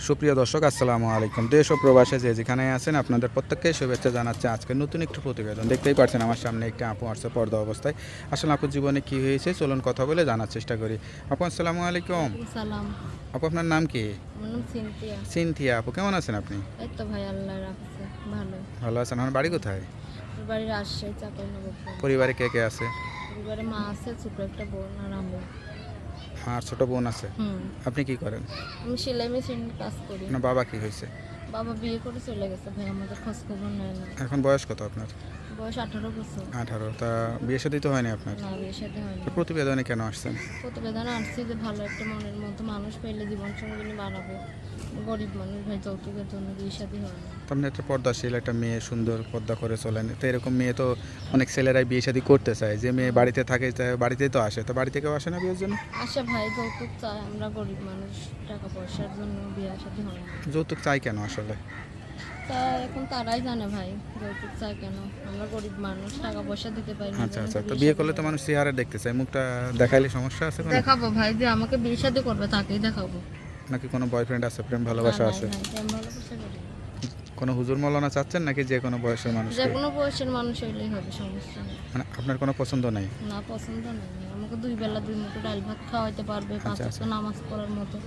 সুপ্রিয় দর্শক আসসালামু আলাইকুম। দেশ ও প্রবাসে যে যেখানে আছেন আপনাদের প্রত্যেককে শুভেচ্ছা জানাচ্ছে। আজকে নতুন একটি প্রতিবেদন দেখতেই পাচ্ছেন আমার সামনে একটি আপু আসছে পর্দা অবস্থায়। আসলে আপুর জীবনে কী হয়েছে চলুন কথা বলে জানার চেষ্টা করি। আপু আসসালামু আলাইকুম। ওয়ালাইকুম সালাম। আপু আপনার নাম কি? আমার নাম সিনথিয়া। সিনথিয়া আপু, কেমন আছেন আপনি? এই তো ভাই আল্লাহ রাখছে ভালো। ভালো আছেন? আমার বাড়ি কোথায়? আমার বাড়ি রাজশাহী চাঁপাইনবাবগঞ্জ। পরিবারে কে কে আছে? পরিবারে মা আছে, ছোট একটা বোন আর আমি। আর ছোট বোন আছে। হুম। আপনি কি করেন? আমি সেলাই মেশিনের কাজ করি। আপনার বাবা কি হয়েছে? বাবা বিয়ে করে চলে গেছে ভাই, আমাদের খোঁজ খবর নেয় না। এখন বয়স কত আপনার? বয়স 18 বছর। 18। তা বিয়ে শাদী তো হয়নি আপনার? না, বিয়ের সাথে হয়নি। তো প্রতিবেদনে কেন আসছেন? প্রতিবেদনে আসছি যে ভালো একটা মনের মতো মানুষ পেলে জীবন সঙ্গিনী বাড়াবো। গরিব মানুষ ভাই, যৌতুকের জন্য বিয়ে শাদী হয় না। তো আপনি একটা পর্দাশীল একটা মেয়ে, সুন্দর পর্দা করে চলেন, তো এরকম মেয়ে তো অনেক ছেলেরাই বিয়ে শাদী করতে চায়। যে মেয়ে বাড়িতে থাকে বাড়িতেই তো আসে, তো বাড়িতে কেউ আসে না বিয়ের জন্য? আচ্ছা ভাই, যৌতুক চাই, আমরা গরিব মানুষ, টাকা পয়সার জন্য বিয়ে শাদী হয় না। যৌতুক চাই কেন আসলে? তা এখন তারাই জানে ভাই, যৌতুক চাই কেন। আমরা গরিব মানুষ, টাকা পয়সা দিতে পারি না। আচ্ছা আচ্ছা, তো বিয়ে করলে তো মানুষ চেহারা দেখতে চায়, মুখটা দেখাইলে সমস্যা আছে কোনো? দেখাবো ভাই, যে আমাকে বিয়ে শাদী করবে তাকেই দেখাবো। নাকি কোনো বয়ফ্রেন্ড আছে, প্রেম ভালোবাসা না, আছে? নাই, প্রেম ভালোবাসা করি না। কোনো হুজুর মৌলানা চাচ্ছেন নাকি যে কোনো বয়সের যে মানুষকে? কোনো বয়সের মানুষ হইলেই হবে, সমস্যা নেই। মানে আপনার কোনো পছন্দ নাই? না, পছন্দ নেই। আমাকে 2 বেলা 2 মুঠো ডাল ভাত খাওয়াইতে পারবে, 5 আচ্ছা। ওয়াক্ত নামাজ পড়ার মতো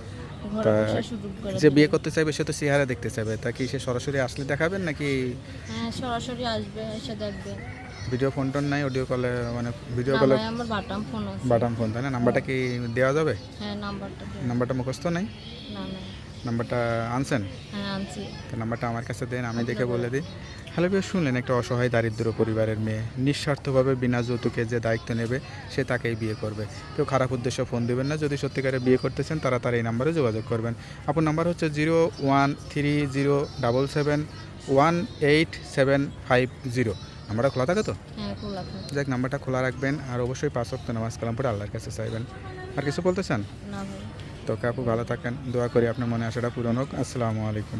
ঘরে তা বসে সুযোগ করে যে বিয়ে দিবে। করতে চাইবে সে তো চেহারা দেখতে চাইবে, তা কি সে সরাসরি আসলে দেখাবেন নাকি হ্যাঁ, সরাসরি আসবে, এসে দেখবে। ভিডিও ফোন টোন নাই, অডিও কলে, মানে ভিডিও না কলে? ভাই, আমার বাটাম ফোন আছে। বাটাম ফোন, তাই না? নাম্বারটা কি দেওয়া যাবে? হ্যাঁ, নাম্বারটা দেন। নাম্বারটা মুখস্থ নাই? না না। নাম্বারটা আনছেন? হ্যাঁ, আনছি। তো নাম্বারটা আমার কাছে দেন, আমি দেখে বলে দিই। হ্যালো বিয়ে, শুনলেন একটা অসহায় দারিদ্র পরিবারের মেয়ে নিঃস্বার্থভাবে বিনা যৌতুকে যে দায়িত্ব নেবে সে তাকেই বিয়ে করবে। কেউ খারাপ উদ্দেশ্যে ফোন দেবেন না। যদি সত্যিকারে বিয়ে করতেছেন তারা তার এই নাম্বারে যোগাযোগ করবেন। আপনার নাম্বার হচ্ছে 0130771875 নাম্বারটা খোলা থাকে তো? হ্যাঁ, খোলা থাকে। যাক, নাম্বারটা খোলা রাখবেন আর অবশ্যই 5 ওয়াক্ত নামাজ কালাম পড়ে আল্লাহর কাছে চাইবেন। আর কিছু বলতে চান? না ভাই। তো আপু ভালো থাকেন, দোয়া করি আপনার মনে আশাটা পূরণ হোক। আসসালামু আলাইকুম।